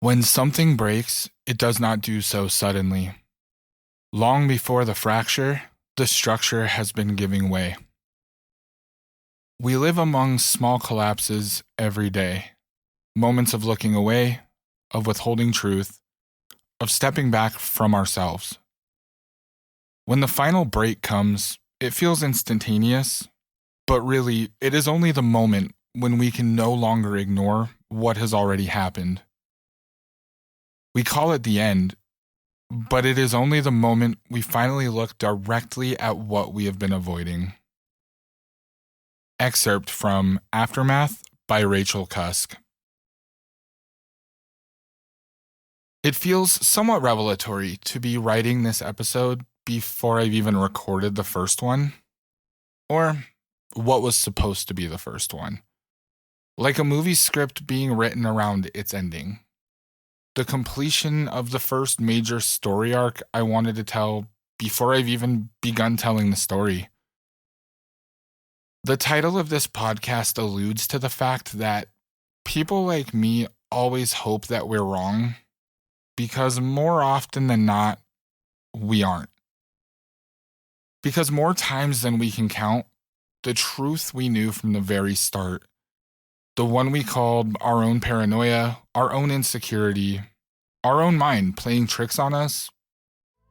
When something breaks, it does not do so suddenly. Long before the fracture, the structure has been giving way. We live among small collapses every day. Moments of looking away, of withholding truth, of stepping back from ourselves. When the final break comes, it feels instantaneous, but really, it is only the moment when we can no longer ignore what has already happened. We call it the end, but it is only the moment we finally look directly at what we have been avoiding. Excerpt from Aftermath by Rachel Cusk. It feels somewhat revelatory to be writing this episode before I've even recorded the first one, or what was supposed to be the first one. Like a movie script being written around its ending. The completion of the first major story arc I wanted to tell before I've even begun telling the story. The title of this podcast alludes to the fact that people like me always hope that we're wrong, because more often than not, we aren't. Because more times than we can count, the truth we knew from the very start, the one we called our own paranoia, our own insecurity, our own mind playing tricks on us,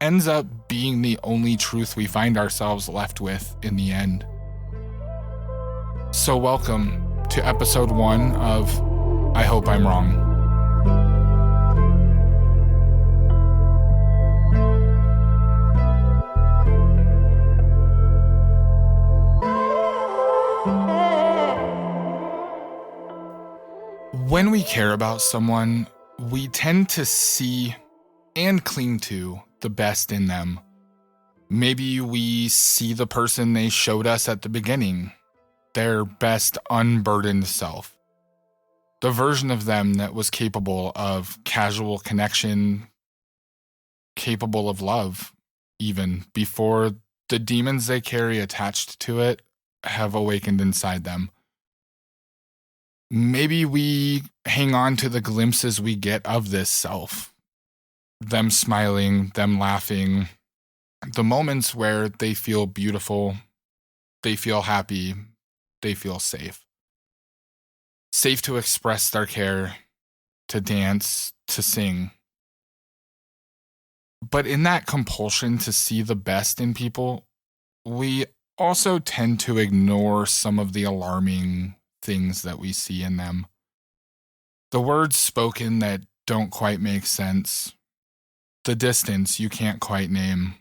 ends up being the only truth we find ourselves left with in the end. So welcome to episode 1 of I Hope I'm Wrong. When we care about someone, we tend to see and cling to the best in them. Maybe we see the person they showed us at the beginning, their best unburdened self, the version of them that was capable of casual connection, capable of love, even before the demons they carry attached to it have awakened inside them. Maybe we hang on to the glimpses we get of this self, them smiling, them laughing, the moments where they feel beautiful, they feel happy, they feel safe. Safe to express their care, to dance, to sing. But in that compulsion to see the best in people, we also tend to ignore some of the alarming things that we see in them. The words spoken that don't quite make sense. The distance you can't quite name.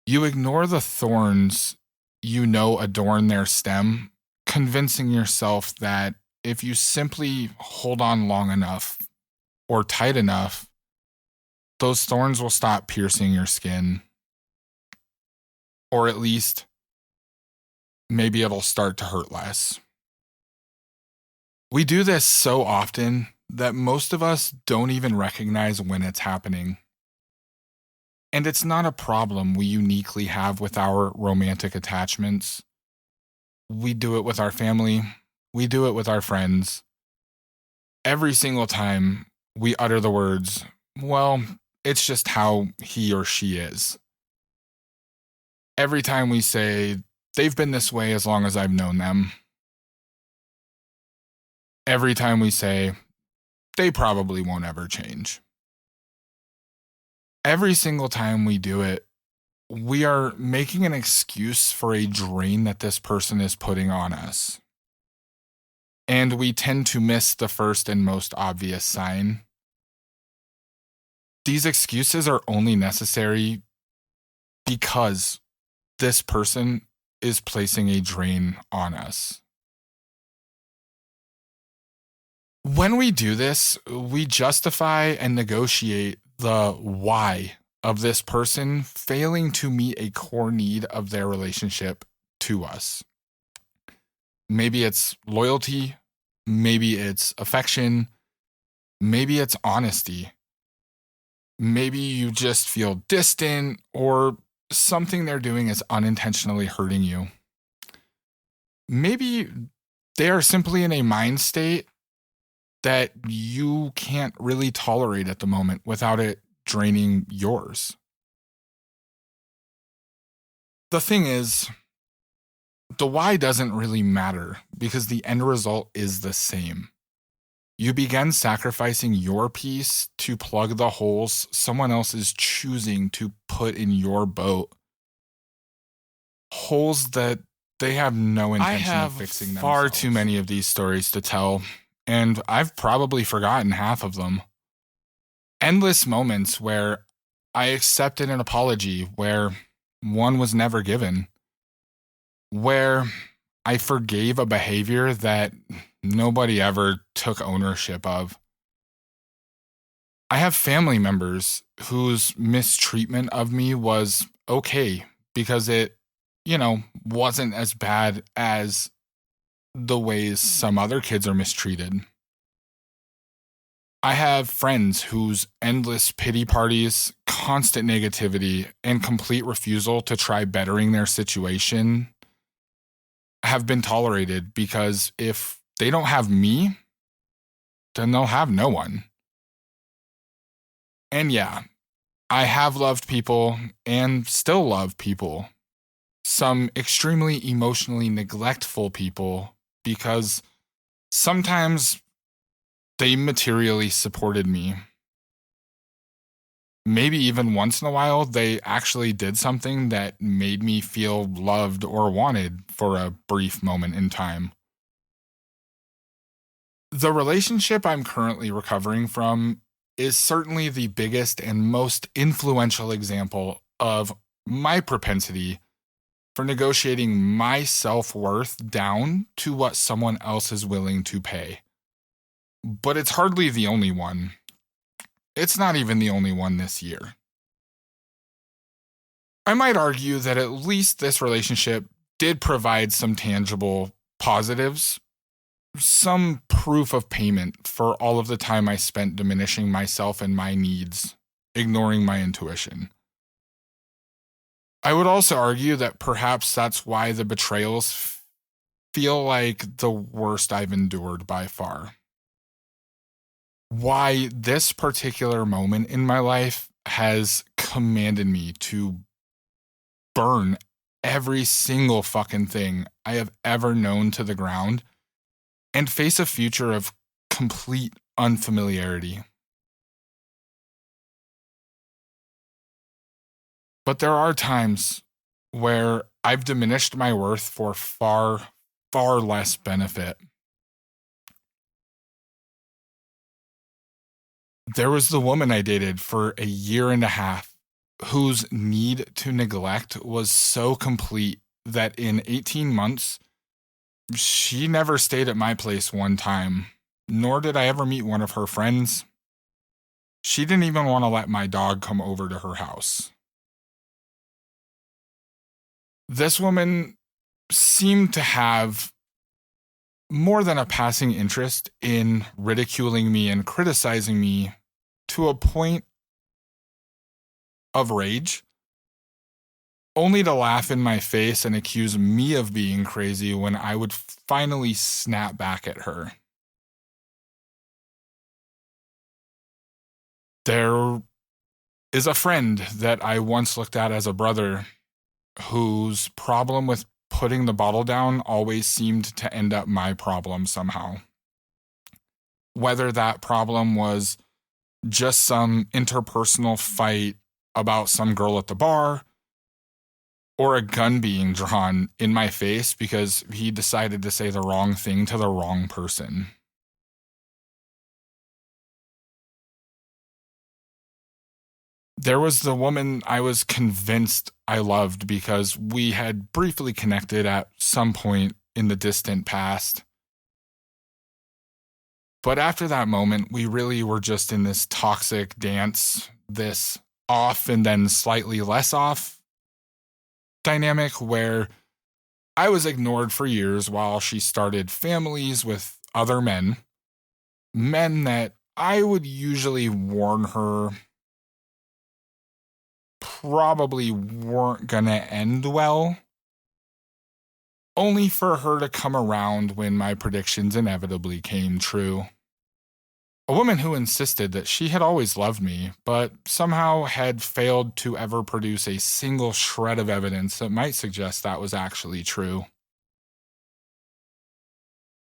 You ignore the thorns you know adorn their stem, convincing yourself that if you simply hold on long enough or tight enough, those thorns will stop piercing your skin. Or at least, maybe it'll start to hurt less. We do this so often that most of us don't even recognize when it's happening. And it's not a problem we uniquely have with our romantic attachments. We do it with our family. We do it with our friends. Every single time we utter the words, well, it's just how he or she is. Every time we say, they've been this way as long as I've known them. Every time we say, they probably won't ever change. Every single time we do it, we are making an excuse for a drain that this person is putting on us. And we tend to miss the first and most obvious sign. These excuses are only necessary because this person is placing a drain on us. When we do this, we justify and negotiate the why of this person failing to meet a core need of their relationship to us. Maybe it's loyalty, maybe it's affection, maybe it's honesty. Maybe you just feel distant or something they're doing is unintentionally hurting you. Maybe they are simply in a mind state that you can't really tolerate at the moment without it draining yours. The thing is, the why doesn't really matter because the end result is the same. You begin sacrificing your peace to plug the holes someone else is choosing to put in your boat. Holes that they have no intention of fixing themselves. I have far too many of these stories to tell, and I've probably forgotten half of them. Endless moments where I accepted an apology where one was never given. Where I forgave a behavior that nobody ever took ownership of. I have family members whose mistreatment of me was okay because it, wasn't as bad as the ways some other kids are mistreated. I have friends whose endless pity parties, constant negativity, and complete refusal to try bettering their situation have been tolerated because if they don't have me, then they'll have no one. And yeah, I have loved people and still love people. Some extremely emotionally neglectful people because sometimes they materially supported me. Maybe even once in a while, they actually did something that made me feel loved or wanted for a brief moment in time. The relationship I'm currently recovering from is certainly the biggest and most influential example of my propensity for negotiating my self-worth down to what someone else is willing to pay. But it's hardly the only one. It's not even the only one this year. I might argue that at least this relationship did provide some tangible positives, some proof of payment for all of the time I spent diminishing myself and my needs, ignoring my intuition. I would also argue that perhaps that's why the betrayals feel like the worst I've endured by far. Why this particular moment in my life has commanded me to burn every single fucking thing I have ever known to the ground and face a future of complete unfamiliarity. But there are times where I've diminished my worth for far, far less benefit. There was the woman I dated for a year and a half whose need to neglect was so complete that in 18 months, she never stayed at my place one time, nor did I ever meet one of her friends. She didn't even want to let my dog come over to her house. This woman seemed to have more than a passing interest in ridiculing me and criticizing me to a point of rage, only to laugh in my face and accuse me of being crazy when I would finally snap back at her. There is a friend that I once looked at as a brother whose problem with putting the bottle down always seemed to end up my problem somehow. Whether that problem was just some interpersonal fight about some girl at the bar, or a gun being drawn in my face because he decided to say the wrong thing to the wrong person. There was the woman I was convinced I loved because we had briefly connected at some point in the distant past. But after that moment, we really were just in this toxic dance, this off and then slightly less off dynamic where I was ignored for years while she started families with other men that I would usually warn her probably weren't gonna end well, only for her to come around when my predictions inevitably came true. A woman who insisted that she had always loved me, but somehow had failed to ever produce a single shred of evidence that might suggest that was actually true.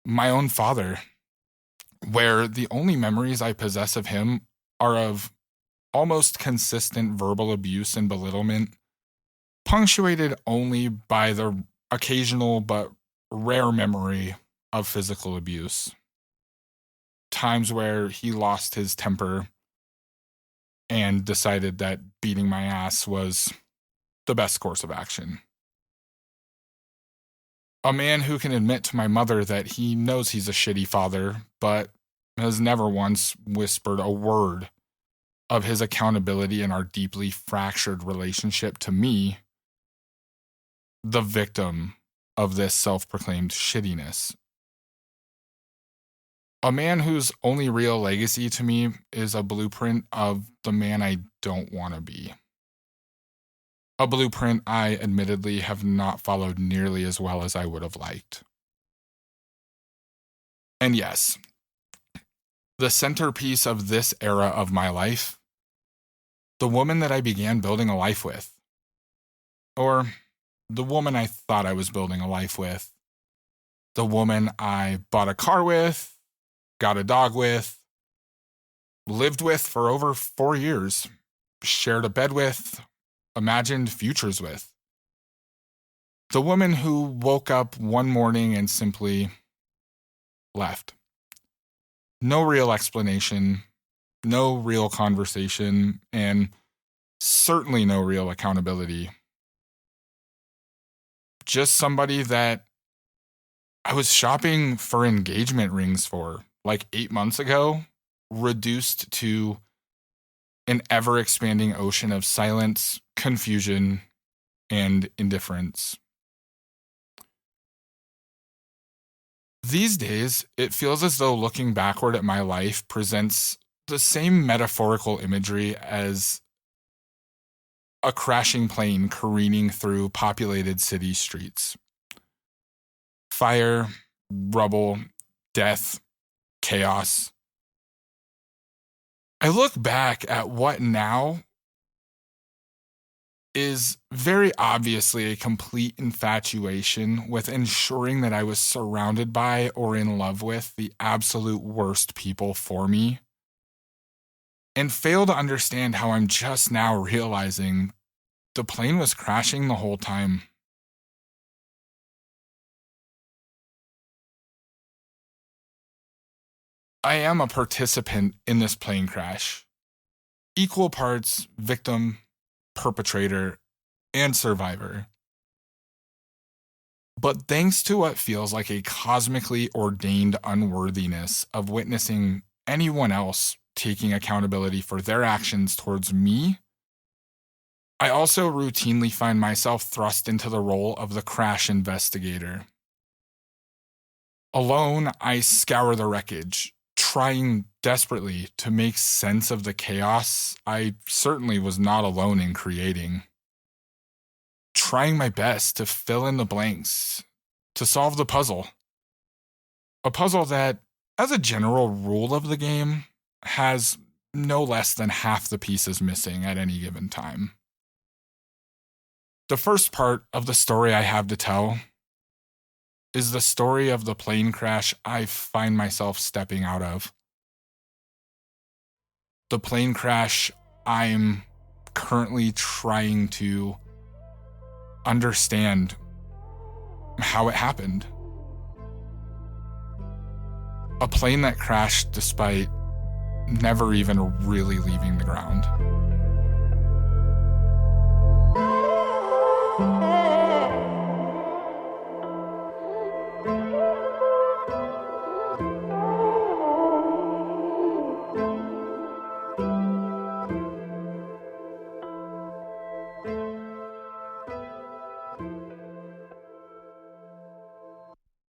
My own father, where the only memories I possess of him are of almost consistent verbal abuse and belittlement, punctuated only by the occasional but rare memory of physical abuse. Times where he lost his temper and decided that beating my ass was the best course of action. A man who can admit to my mother that he knows he's a shitty father, but has never once whispered a word of his accountability in our deeply fractured relationship to me, the victim of this self-proclaimed shittiness. A man whose only real legacy to me is a blueprint of the man I don't want to be. A blueprint I admittedly have not followed nearly as well as I would have liked. And yes, the centerpiece of this era of my life, the woman that I began building a life with, or the woman I thought I was building a life with, the woman I bought a car with, got a dog with, lived with for over 4 years, shared a bed with, imagined futures with. The woman who woke up one morning and simply left. No real explanation, no real conversation, and certainly no real accountability. Just somebody that I was shopping for engagement rings for like 8 months ago, reduced to an ever-expanding ocean of silence, confusion, and indifference. These days, it feels as though looking backward at my life presents the same metaphorical imagery as a crashing plane careening through populated city streets. Fire, rubble, death, chaos. I look back at what now is very obviously a complete infatuation with ensuring that I was surrounded by or in love with the absolute worst people for me, and fail to understand how I'm just now realizing the plane was crashing the whole time. I am a participant in this plane crash. Equal parts victim, perpetrator, and survivor. But thanks to what feels like a cosmically ordained unworthiness of witnessing anyone else taking accountability for their actions towards me, I also routinely find myself thrust into the role of the crash investigator. Alone, I scour the wreckage, trying desperately to make sense of the chaos I certainly was not alone in creating. Trying my best to fill in the blanks, to solve the puzzle. A puzzle that, as a general rule of the game, has no less than half the pieces missing at any given time. The first part of the story I have to tell is the story of the plane crash I find myself stepping out of. The plane crash I'm currently trying to understand how it happened. A plane that crashed despite never even really leaving the ground.